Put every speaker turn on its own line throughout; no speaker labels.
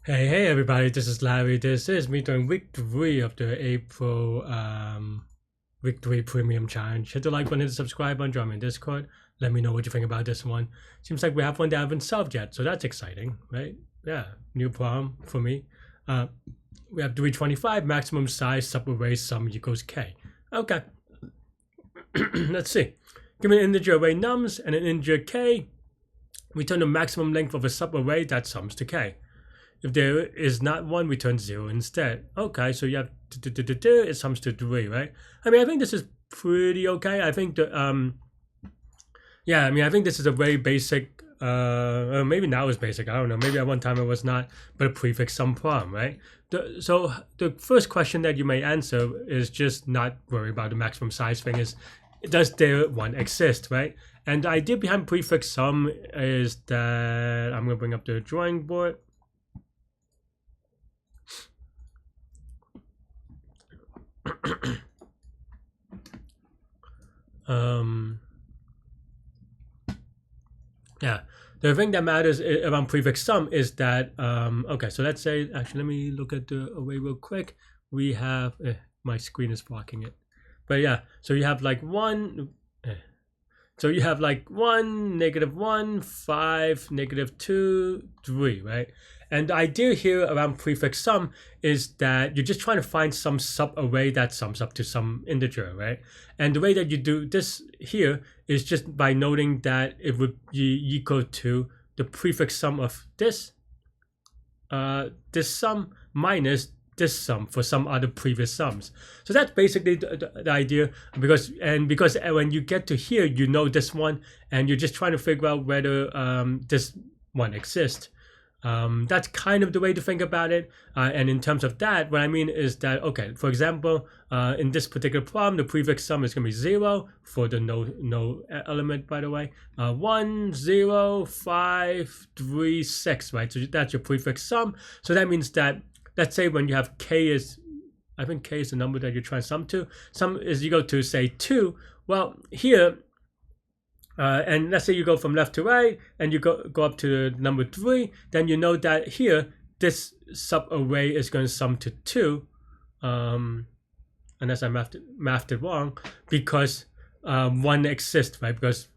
Hey everybody, this is Larry. This is me doing week 3 of the April week 3 premium challenge. Hit the like button, hit the subscribe button, join me in Discord. Let me know what you think about this one. Seems like we have one that I haven't solved yet, so that's exciting, right? Yeah, new problem for me. We have 325, maximum size subarray sum equals k. Okay, let's see. Given an integer array nums and an integer k, return the maximum length of a subarray that sums to k. If there is not one, return 0 instead. Okay, so you have it sums to 3, right? I mean, I think this is pretty okay. I think the yeah, I mean, I think this is a very basic. Maybe now it's basic. I don't know. Maybe at one time it was not, but a prefix sum problem, right? So the first question that you may answer is just not worry about the maximum size thing. Is does there one exist, right? And the idea behind prefix sum is that I'm gonna bring up the drawing board. Yeah, the thing that matters around prefix sum is that okay, so let's say, actually let me look at the array real quick. We have my screen is blocking it, but yeah, so you have like 1 so you have like 1, -1, 5, -2, 3, right? And the idea here around prefix sum is that you're just trying to find some subarray that sums up to some integer, right? And the way that you do this here is just by noting that it would be equal to the prefix sum of this sum minus this sum for some other previous sums. So that's basically the idea, because when you get to here, you know this one, and you're just trying to figure out whether this one exists. That's kind of the way to think about it. And in terms of that, what I mean is that, okay, for example, in this particular problem, the prefix sum is going to be 0 for the no element, by the way. 1, 0, 5, 3, 6, right? So that's your prefix sum. So that means that, let's say when you have k is, I think k is the number that you're trying to sum to. Sum is equal to, say, 2. Well, here, and let's say you go from left to right and you go up to the number 3, then you know that here this subarray is going to sum to 2, unless I mathed it wrong, because 1 exists, right? Because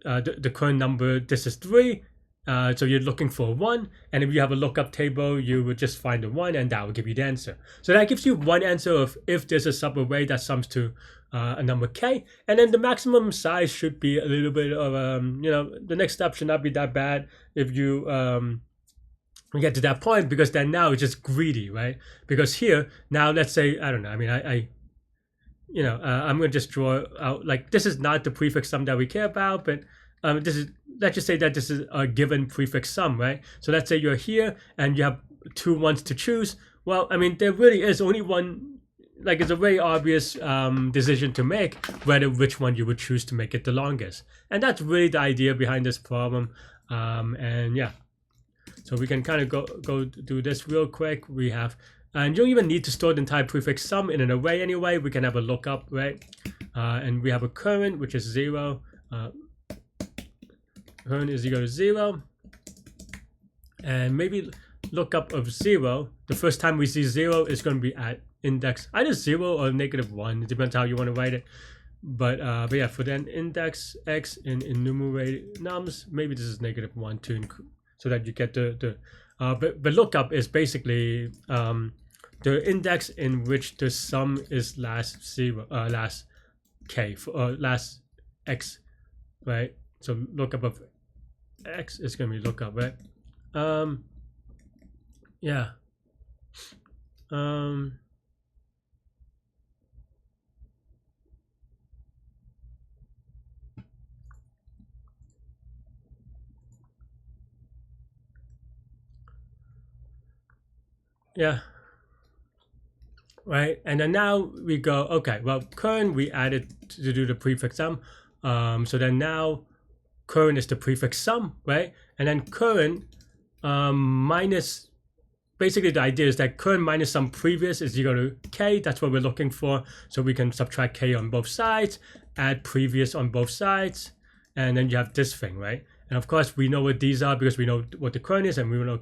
the current number, this is 3, so you're looking for 1, and if you have a lookup table, you would just find the 1, and that will give you the answer. So that gives you one answer of if there's a subarray that sums to a number k, and then the maximum size should be a little bit of the next step should not be that bad if you get to that point, because then now it's just greedy, right? Because here now, let's say, I don't know, I mean, I'm gonna just draw out, like, this is not the prefix sum that we care about, but this is, let's just say that this is a given prefix sum, right? So let's say you're here and you have 2 ones to choose. Well, I mean, there really is only one. Like, it's a very obvious decision to make which one you would choose to make it the longest, and that's really the idea behind this problem. And yeah, so we can kind of go do this real quick. We have, and you don't even need to store the entire prefix sum in an array anyway. We can have a lookup, right? And we have a current, which is 0. Current is equal to 0, and maybe lookup of 0. The first time we see 0 is going to be at index either 0 or -1. It depends how you want to write it. But yeah, for then index x in enumerated nums, maybe this is -1 too, so that you get but lookup is basically the index in which the sum is last 0, last k, last x, right? So lookup of x is going to be lookup, right? Yeah. Yeah, right. And then now we go, okay, well, current we added to do the prefix sum. So then now current is the prefix sum, right? And then current minus, basically the idea is that current minus some previous is equal to k. That's what we're looking for. So we can subtract k on both sides, add previous on both sides, and then you have this thing, right? And of course, we know what these are because we know what the current is and we know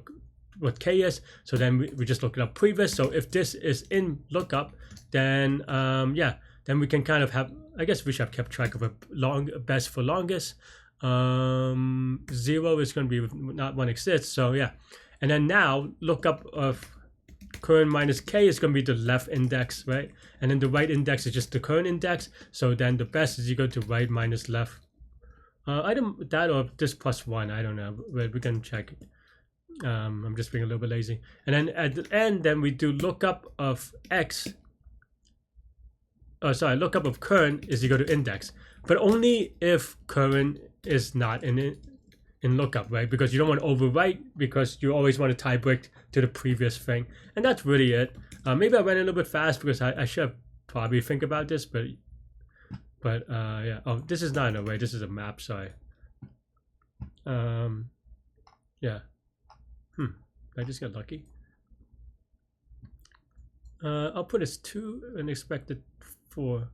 what K is. So then we just look it up previous. So if this is in lookup, then yeah, then we can kind of have, I guess we should have kept track of a best for longest. 0 is going to be not one exists. So yeah. And then now lookup of current minus K is going to be the left index, right? And then the right index is just the current index. So then the best is equal to right minus left. Item that or this plus 1, I don't know, but we can check it. I'm just being a little bit lazy. And then at the end, then we do lookup of X. Oh, sorry, lookup of current is equal to index, but only if current is not in lookup, right? Because you don't want to overwrite because you always want to tie break to the previous thing. And that's really it. Maybe I went a little bit fast because I should probably think about this, but yeah. Oh, this is not an array. This is a map. Sorry. Yeah. I just got lucky. Output is 2 and expected 4.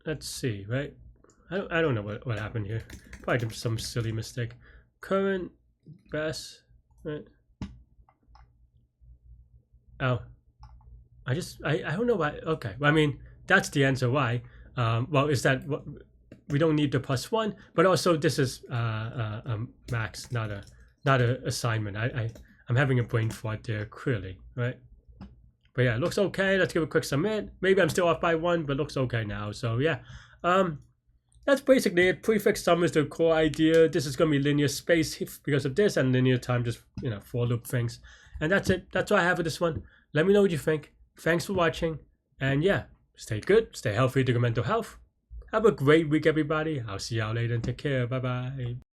Let's see, right? I don't know what happened here. Probably some silly mistake. Current best, right? Oh, I don't know why. Okay, well, I mean that's the answer why. Well, is that what we don't need the plus 1, but also this is max, not a assignment. I'm having a brain fart there clearly, right? But yeah, it looks okay. Let's give a quick submit. Maybe I'm still off by 1, but looks okay now. So yeah, that's basically it. Prefix sum is the core idea. This is going to be linear space because of this, and linear time just, you know, for loop things. And that's it. That's what I have for this one. Let me know what you think. Thanks for watching. And yeah, stay good, stay healthy to your mental health. Have a great week, everybody. I'll see y'all later and take care. Bye-bye.